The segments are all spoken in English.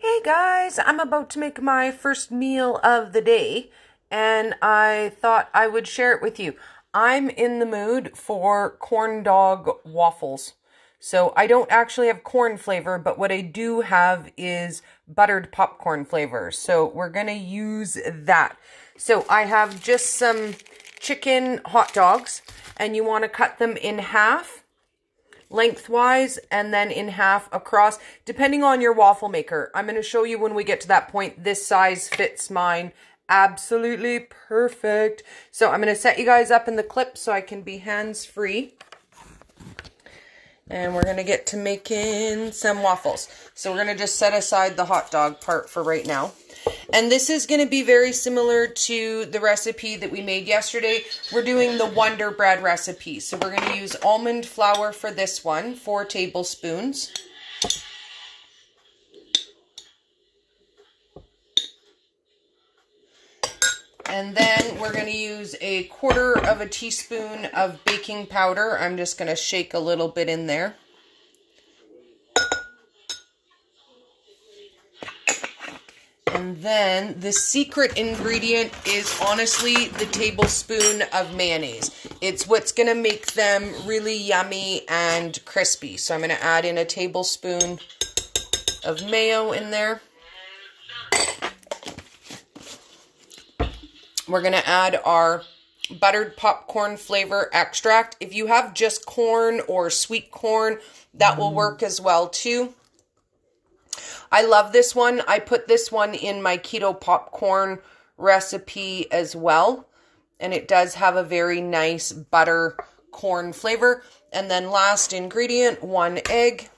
Hey guys, I'm about to make my first meal of the day and I thought I would share it with you. I'm in the mood for corn dog waffles. So I don't actually have corn flavor, but what I do have is buttered popcorn flavor. So we're going to use that. So I have just some chicken hot dogs and you want to cut them in half lengthwise and then in half across, depending on your waffle maker. I'm going to show you when we get to that point. This size fits mine absolutely perfect. So I'm going to set you guys up in the clip so I can be hands-free. And we're going to get to making some waffles. So we're going to just set aside the hot dog part for right now. And this is going to be very similar to the recipe that we made yesterday. We're doing the Wonder Bread recipe. So we're going to use almond flour for this one, 4 tablespoons. And then we're going to use 1/4 teaspoon of baking powder. I'm just going to shake a little bit in there. And then the secret ingredient is honestly the tablespoon of mayonnaise. It's what's going to make them really yummy and crispy. So I'm going to add in a tablespoon of mayo in there. We're going to add our buttered popcorn flavor extract. If you have just corn or sweet corn, that will work as well too. I love this one. I put this one in my keto popcorn recipe as well. And it does have a very nice butter corn flavor. And then last ingredient, 1 egg.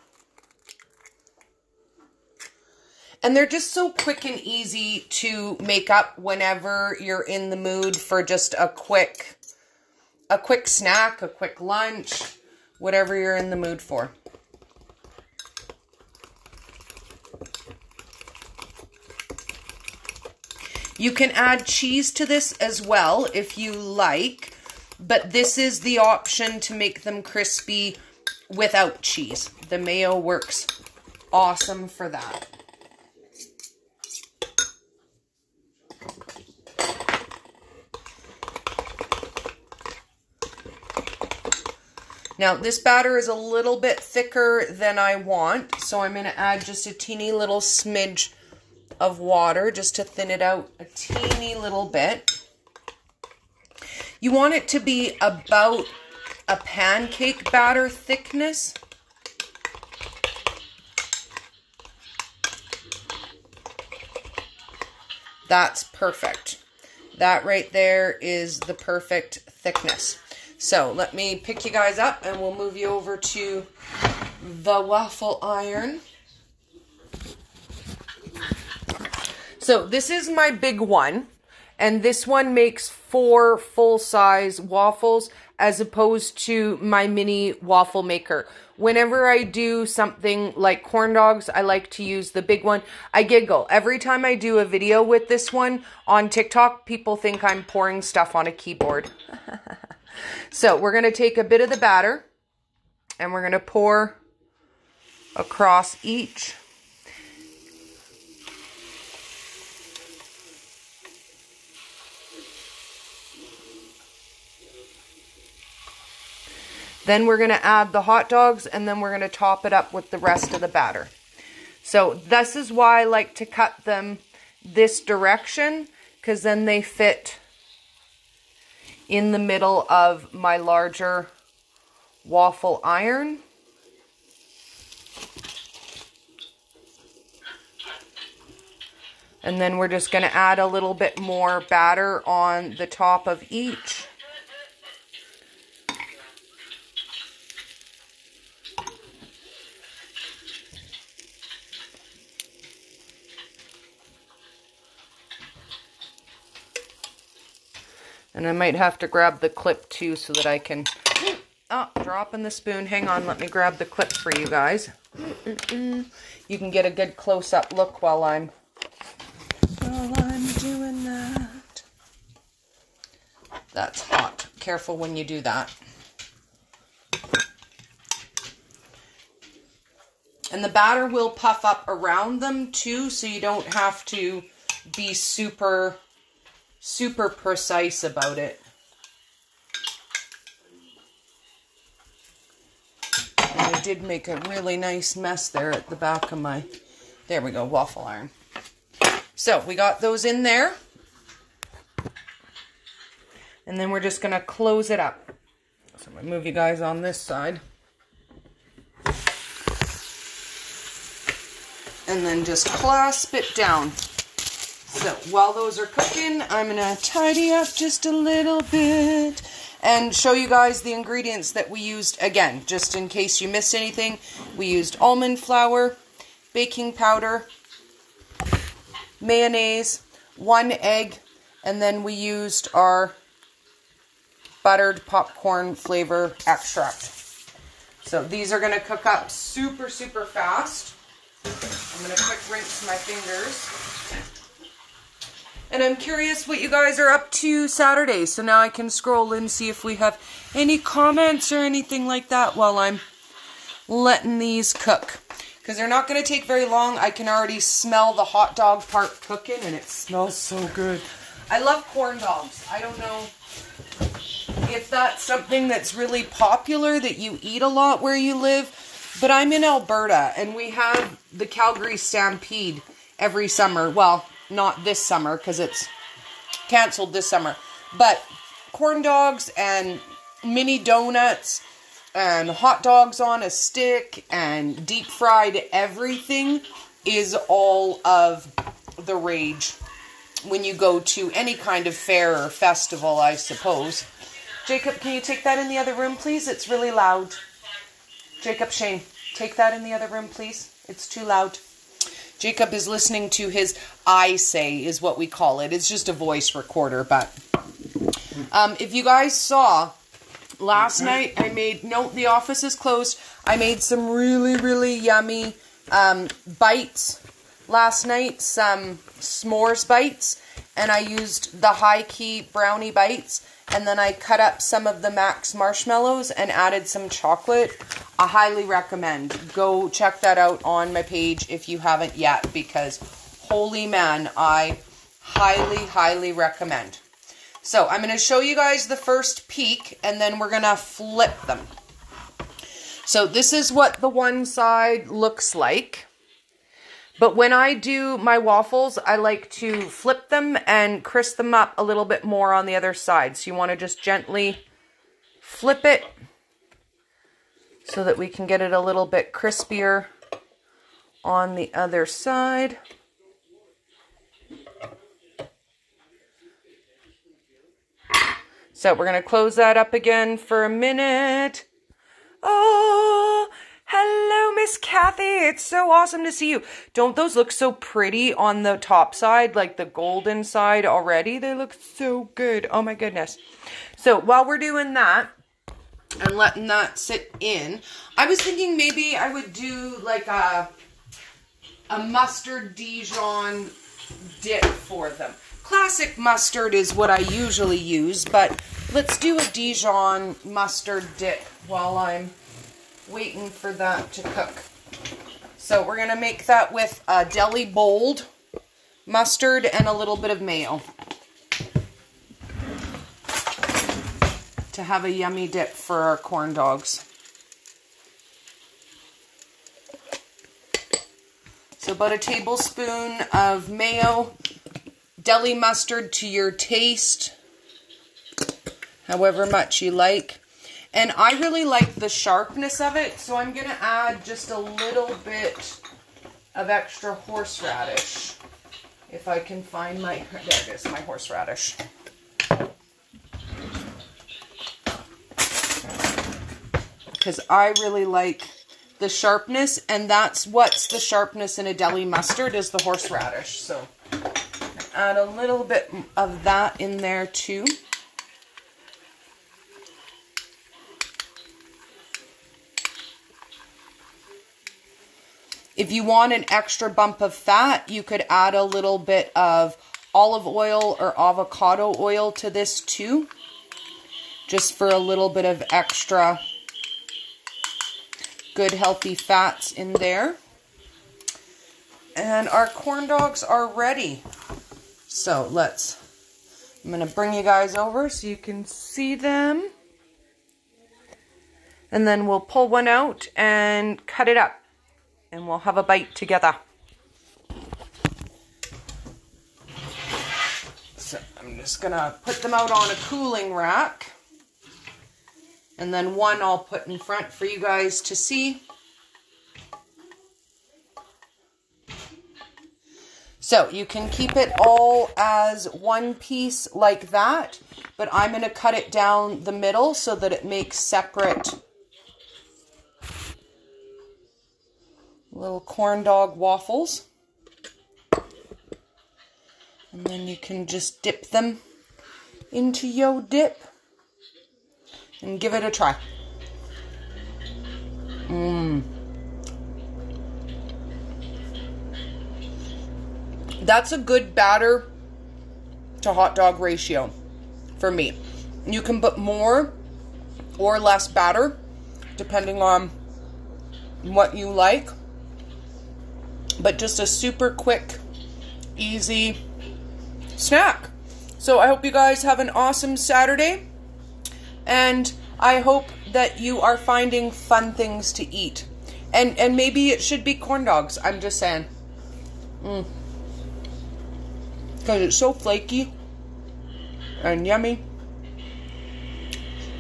And they're just so quick and easy to make up whenever you're in the mood for just a quick snack, a quick lunch, whatever you're in the mood for. You can add cheese to this as well if you like, but this is the option to make them crispy without cheese. The mayo works awesome for that. Now, this batter is a little bit thicker than I want, so I'm going to add just a teeny little smidge of water just to thin it out a teeny little bit. You want it to be about a pancake batter thickness. That's perfect. That right there is the perfect thickness. So let me pick you guys up and we'll move you over to the waffle iron. So this is my big one, and this one makes 4 full-size waffles as opposed to my mini waffle maker. Whenever I do something like corn dogs, I like to use the big one. I giggle. Every time I do a video with this one on TikTok, people think I'm pouring stuff on a keyboard. So we're going to take a bit of the batter, and we're going to pour across each. Then we're going to add the hot dogs, and then we're going to top it up with the rest of the batter. So this is why I like to cut them this direction, because then they fit in the middle of my larger waffle iron. And then we're just going to add a little bit more batter on the top of each. And I might have to grab the clip too so that I can... Oh, dropping the spoon. Hang on, let me grab the clip for you guys. You can get a good close-up look while I'm doing that. That's hot. Careful when you do that. And the batter will puff up around them too, so you don't have to be super precise about it. And I did make a really nice mess there at the back of my, there we go, waffle iron. So we got those in there. And then we're just going to close it up. So I'm going to move you guys on this side. And then just clasp it down. So while those are cooking, I'm going to tidy up just a little bit and show you guys the ingredients that we used. Again, just in case you missed anything, we used almond flour, baking powder, mayonnaise, 1 egg, and then we used our buttered popcorn flavor extract. So these are going to cook up super fast. I'm going to quick rinse my fingers. And I'm curious what you guys are up to Saturday. So now I can scroll and see if we have any comments or anything like that while I'm letting these cook. Because they're not going to take very long. I can already smell the hot dog part cooking and it smells so good. I love corn dogs. I don't know if that's something that's really popular that you eat a lot where you live. But I'm in Alberta and we have the Calgary Stampede every summer. Well, not this summer because it's canceled this summer. But corn dogs and mini donuts and hot dogs on a stick and deep fried everything is all of the rage when you go to any kind of fair or festival, I suppose. Jacob, can you take that in the other room, please? It's really loud. Jacob, Shane, take that in the other room, please. It's too loud. Jacob is listening to his I say, is what we call it. It's just a voice recorder, but if you guys saw, last night I made, no, the office is closed. I made some really yummy bites last night, some s'mores bites, and I used the high key brownie bites. And then I cut up some of the Max marshmallows and added some chocolate. I highly recommend. Go check that out on my page if you haven't yet, because holy man, I highly recommend. So I'm going to show you guys the first peek and then we're going to flip them. So this is what the one side looks like. But when I do my waffles, I like to flip them and crisp them up a little bit more on the other side. So you want to just gently flip it so that we can get it a little bit crispier on the other side. So we're going to close that up again for a minute. Oh, hello, Miss Kathy. It's so awesome to see you. Don't those look so pretty on the top side, like the golden side already? They look so good. Oh my goodness. So while we're doing that and letting that sit in, I was thinking maybe I would do like a mustard Dijon dip for them. Classic mustard is what I usually use, but let's do a Dijon mustard dip while I'm waiting for that to cook. So we're going to make that with a deli bold mustard and a little bit of mayo to have a yummy dip for our corn dogs. So about a tablespoon of mayo, deli mustard to your taste, however much you like. And I really like the sharpness of it, so I'm going to add just a little bit of extra horseradish. If I can find my, there it is, my horseradish. Because I really like the sharpness, and that's what's the sharpness in a deli mustard is the horseradish. So add a little bit of that in there too. If you want an extra bump of fat, you could add a little bit of olive oil or avocado oil to this too, just for a little bit of extra good healthy fats in there. And our corn dogs are ready. So I'm going to bring you guys over so you can see them. And then we'll pull one out and cut it up. And we'll have a bite together. So I'm just going to put them out on a cooling rack. And then one I'll put in front for you guys to see. So you can keep it all as one piece like that, but I'm going to cut it down the middle so that it makes separate little corn dog waffles. And then you can just dip them into your dip and give it a try. That's a good batter to hot dog ratio for me. You can put more or less batter depending on what you like. But just a super quick, easy snack. So I hope you guys have an awesome Saturday. And I hope that you are finding fun things to eat. And maybe it should be corn dogs. I'm just saying. Because it's so flaky and yummy.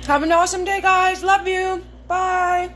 Have an awesome day, guys. Love you. Bye.